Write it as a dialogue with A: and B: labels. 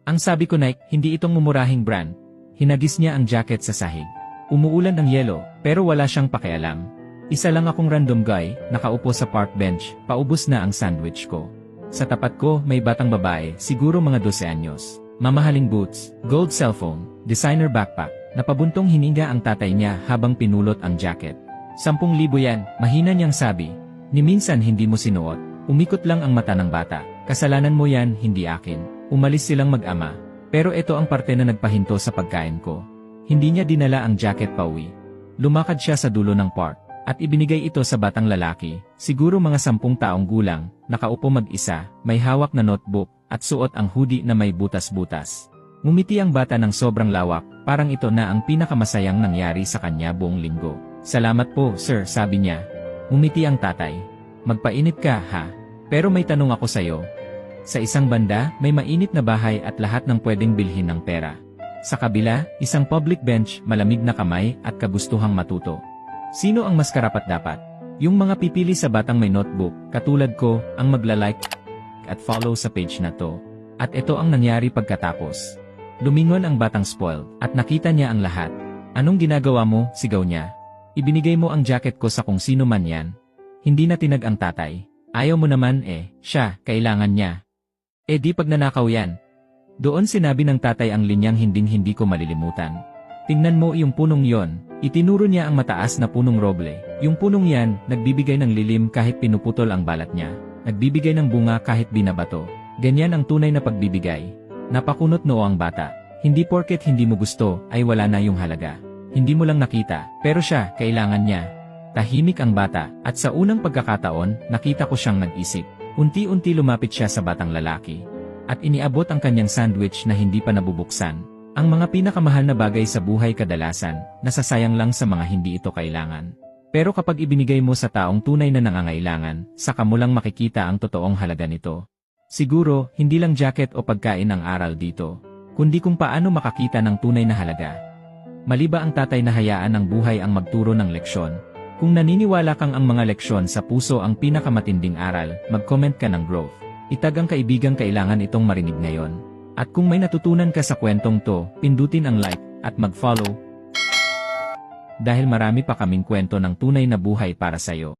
A: Ang sabi ko, Nike, hindi itong mumurahing brand. Hinagis niya ang jacket sa sahig. Umuulan ang yelo, pero wala siyang pakialam. Isa lang akong random guy, nakaupo sa park bench, paubos na ang sandwich ko. Sa tapat ko, may batang babae, siguro mga 12 anyos. Mamahaling boots, gold cellphone, designer backpack. Napabuntong hininga ang tatay niya habang pinulot ang jacket. 10,000 yan, mahina niyang sabi. Ni minsan hindi mo sinuot. Umikot lang ang mata ng bata. Kasalanan mo yan, hindi akin. Umalis silang mag-ama. Pero ito ang parte na nagpahinto sa pagkain ko. Hindi niya dinala ang jacket pauwi. Lumakad siya sa dulo ng park. At ibinigay ito sa batang lalaki, siguro mga 10 taong gulang, nakaupo mag-isa, may hawak na notebook, at suot ang hoodie na may butas-butas. Ngumiti ang bata ng sobrang lawak, parang ito na ang pinakamasayang nangyari sa kanya buong linggo. Salamat po, sir, sabi niya. Ngumiti ang tatay. Magpainit ka, ha? Pero may tanong ako sa'yo. Sa isang banda, may mainit na bahay at lahat ng pwedeng bilhin ng pera. Sa kabila, isang public bench, malamig na kamay, at kagustuhang matuto. Sino ang mas karapat-dapat? Yung mga pipili sa batang may notebook, katulad ko, ang magla-like at follow sa page na to. At ito ang nangyari pagkatapos. Lumingon ang batang spoiled, at nakita niya ang lahat. Anong ginagawa mo? Sigaw niya. Ibinigay mo ang jacket ko sa kung sino man yan. Hindi na tinag ang tatay. Ayaw mo naman siya, kailangan niya. Di pagnanakaw yan. Doon sinabi ng tatay ang linyang hinding-hindi ko malilimutan. Tingnan mo yung punong yon. Itinuro niya ang mataas na punong roble. Yung punong yan, nagbibigay ng lilim kahit pinuputol ang balat niya. Nagbibigay ng bunga kahit binabato. Ganyan ang tunay na pagbibigay. Napakunot noo ang bata. Hindi porket hindi mo gusto, ay wala na yung halaga. Hindi mo lang nakita, pero siya, kailangan niya. Tahimik ang bata, at sa unang pagkakataon, nakita ko siyang nag-isip. Unti-unti lumapit siya sa batang lalaki. At iniabot ang kanyang sandwich na hindi pa nabubuksan. Ang mga pinakamahal na bagay sa buhay kadalasan, nasasayang lang sa mga hindi ito kailangan. Pero kapag ibinigay mo sa taong tunay na nangangailangan, saka mo lang makikita ang totoong halaga nito. Siguro, hindi lang jacket o pagkain ang aral dito, kundi kung paano makakita ng tunay na halaga. Mali ba ang tatay na hayaan ng buhay ang magturo ng leksyon? Kung naniniwala kang ang mga leksyon sa puso ang pinakamatinding aral, mag-comment ka ng growth. Itag ang kaibigang kailangan itong marinig ngayon. At kung may natutunan ka sa kwentong to, pindutin ang like at mag-follow. Dahil marami pa kaming kwento ng tunay na buhay para sa'yo.